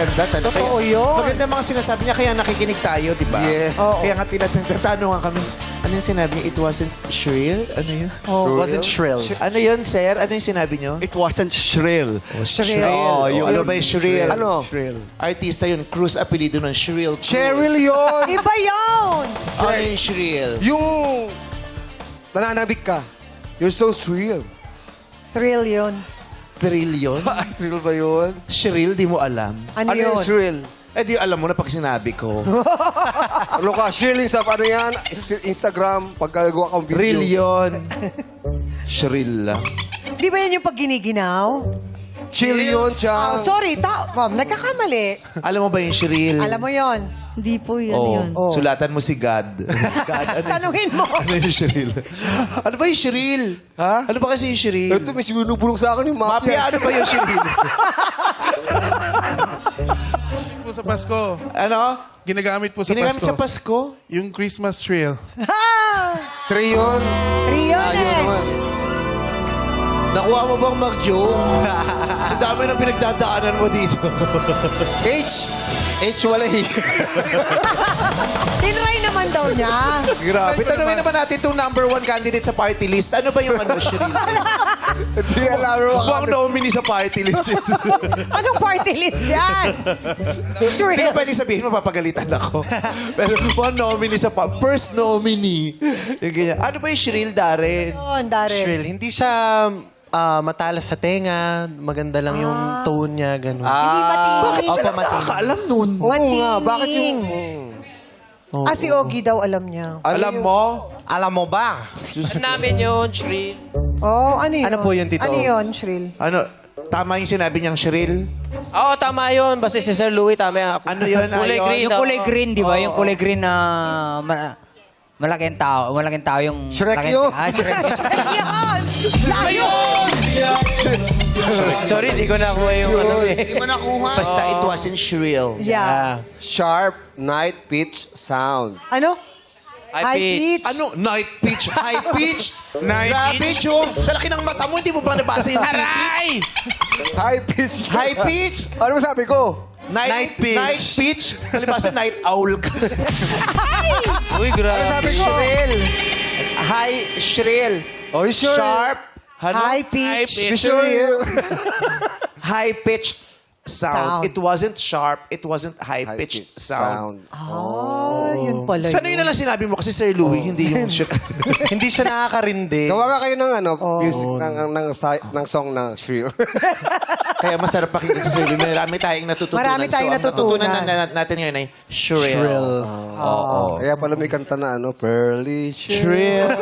Maganda. Totoo yun. Maganda mga sinasabi niya, kaya nakikinig tayo, di ba? Yeah. Oo. Kaya nga tinatanungan kami, ano yung sinabi niya? It wasn't shrill? Ano yun? Oh. Wasn't shrill. Ano yun, sir? Ano yung sinabi niyo? It wasn't shrill. Shrill. Oh, yun. Ano ba yung shrill? Ano? Shrill. Artista yun. Cruz apelido ng Shrill Cruz. Cheryl yun! Iba yun! Ano yung shrill? Yung nananabik ka. You're so shrill. Thrill yun. Thrill yun? Shrill ba yun? Shrill, di mo alam. Ano yun? yung shrill? Eh, di alam mo na pag sinabi ko. Ano ka? Shrilling sa ano yan? Instagram, pagkagawa kang video. Real yun. Shrill lang. Di ba yan yung pag giniginaw? Chill yun siya. Oh, sorry. Nagkakamali. Alam mo ba yung shrill? Alam mo yon. Hindi po yun Oh, yun. Oh. sulatan mo si God. God, ano, Tanungin mo. ano yung shrill? Ano ba yung shrill? Ha? Ano ba kasi yung shrill? Ito, may sinubulong sa akin yung Mafia, mafia. ano ba yung shrill? Po sa Pasko. Ano? Ginagamit po sa Ginagamit Pasko. sa Pasko? Yung Christmas shrill. Three yun. Rio Ayun eh. naman. Nakuha mo bang mag-joke? Sa dami ng pinagdadaanan mo dito. H wala eh. Tinry naman daw niya. Grabe. Tanungin naman natin itong number one candidate sa party list. Ano ba yung ano, shrill? Hindi alam mo. Huwag nominee sa party list. Anong party list yan? Sure. Hindi ko pwede sabihin, mapapagalitan ako. Pero one nominee sa first nominee. Yung ganyan. Ano ba yung shrill, Darren? Yun, Darren. Shrill. Hindi siya matalas sa tenga. Maganda lang yung tone niya. Ganun. Hindi matinig. Bakit siya Opo, lang nakakaalam nun? Matinig. Bakit yung... Si Ogie daw alam niya. Alam mo? Alam mo ba? namin yun, Shrill. Oh, ano yun? Ano po yun, Tito? Ano yun, Shrill? Ano? Tama yung sinabi niyang shrill? Oo, tama yun. Basta si Sir Louie, tama yan. Ano yun? Kulay Ayun? green. Yung kulay oo. green, di ba? Oo, Yung oo. kulay green na malaking tao. Malaking tao yung... Shrek malaking- yun. Shrek. Yan! Layo! Sorry, di ko nakuha yung ano eh. Basta it wasn't shrill. Yeah. Sharp, night, pitch, sound. Ano? High pitch. Ano? Night pitch, high pitch. Grabe, Chong. Sa laki ng mata mo, hindi mo ba nabasa yung titik? High pitch. High pitch. Ano sabi ko? Night pitch. Night pitch. Kalibasa, night owl ka. Uy, grabe. Sabi ko. Shrill. High shrill. Oh, sure. Sharp. Ano? High High pitch. pitch. Sure. High pitched sound. Sound. It wasn't sharp. It wasn't high pitched sound. Ah, yun pala Sana yun na lang sinabi mo kasi Sir Louie, hindi yung Hindi siya nakakarindi. Gawa nga kayo ng ano, music, ng song na shrill. Kaya masarap pakinggan sa Sir Louie. Marami tayong natututunan. Marami tayong ang natutunan natutunan. natin ngayon ay shrill. Shrill. Oo. Kaya pala may kanta na ano, Pearly Shrill.